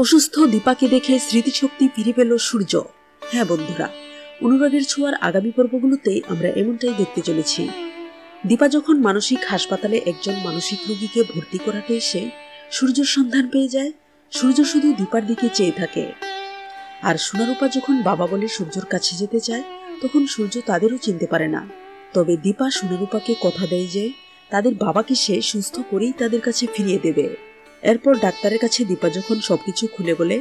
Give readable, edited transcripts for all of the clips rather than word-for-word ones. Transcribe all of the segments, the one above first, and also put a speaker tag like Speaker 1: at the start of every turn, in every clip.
Speaker 1: অসুস্থ দীপাকে দেখে স্মৃতিশক্তি ফিরে পেল সূর্য। হ্যাঁ বন্ধুরা, অনুরাগের ছোঁয়ার আগামী পর্বগুলোতে আমরা এমনটাই দেখতে চলেছি। দীপা যখন মানসিক হাসপাতালে একজন মানসিক রোগীকে ভর্তি করাতে এসে সূর্যর সন্ধান পেয়ে যায়, সূর্য শুধু দীপার দিকে চেয়ে থাকে। আর সোনারূপা যখন বাবা বলে সূর্যর কাছে যেতে চায়, তখন সূর্য তাদেরও চিনতে পারে না। তবে দীপা সোনারূপাকে কথা দেয় যে তাদের বাবাকে সে সুস্থ করেই তাদের কাছে ফিরিয়ে দেবে। এরপর ডাক্তারের কাছে দীপা যখন সবকিছু খুলে বলে,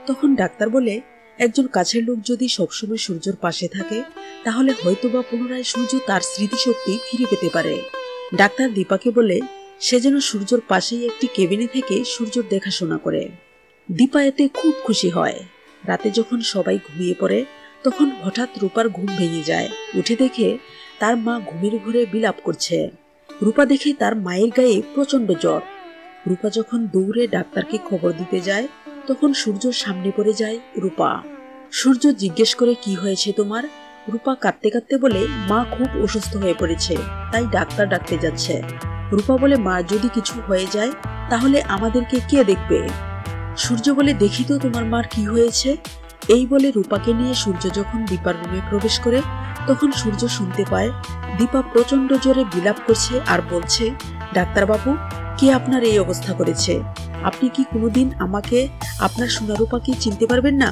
Speaker 1: তখন ডাক্তার বলে একজন কাছের লোক যদি সবসময় সূর্যর পাশে থাকে, তাহলে হয়তোবা পুনরায় সূর্য তার স্মৃতিশক্তি ফিরে পেতে পারে। ডাক্তার দীপাকে বলে সে যেন সূর্যর পাশেই একটি কেবিনে থেকে সূর্যর দেখাশোনা করে। দীপা এতে খুব খুশি হয়। রাতে যখন সবাই ঘুমিয়ে পড়ে, তখন হঠাৎ রূপার ঘুম ভেঙে যায়। উঠে দেখে তার মা ঘুমের ঘরে বিলাপ করছে। রূপা দেখে তার মায়ের গায়ে প্রচন্ড জ্বর। রূপা যখন দৌড়ে ডাক্তারকে খবর দিতে যায়, তখন সূর্যর সামনে পড়ে যায় রূপা। সূর্য জিজ্ঞেস করে, কি হয়েছে তোমার? রূপা কাঁদতে কাঁদতে বলে, মা খুব অসুস্থ হয়ে পড়েছে, তাই ডাক্তার ডাকতে যাচ্ছে। রূপা বলে, মা যদি কিছু হয়ে যায় তাহলে আমাদেরকে কে দেখবে? সূর্য বলে, দেখি তো তোমার মার কি হয়েছে। এই বলে রূপাকে নিয়ে সূর্য যখন দীপার রুমে প্রবেশ করে, তখন সূর্য শুনতে পায় দীপা প্রচন্ড জোরে বিলাপ করছে আর বলছে, ডাক্তারবাবু, কে আপনার এই অবস্থা করেছে? আপনি কি কোনোদিন আমাকে, আপনার সোনারূপাকে চিনতে পারবেন না?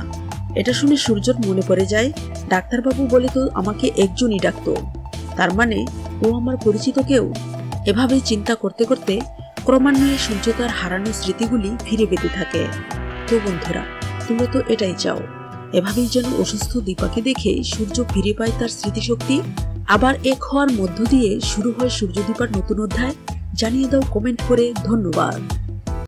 Speaker 1: এটা শুনে সূর্যর মনে পড়ে যায়, ডাক্তারবাবু বলে তো আমাকে একজনই ডাকতো, তার মানে ও আমার পরিচিত কেউ। এভাবেই চিন্তা করতে করতে ক্রমান্বয়ে সূর্য তার হারানো স্মৃতিগুলি ফিরে পেতে থাকে। তো বন্ধুরা, তোমরা তো এটাই চাও, এভাবেই যেন অসুস্থ দীপাকে দেখে সূর্য ফিরে পায় তার স্মৃতিশক্তি। আবার এক হওয়ার মধ্য দিয়ে শুরু হয় সূর্য দীপার নতুন অধ্যায়। জানিয়ে দাও কমেন্ট করে। ধন্যবাদ।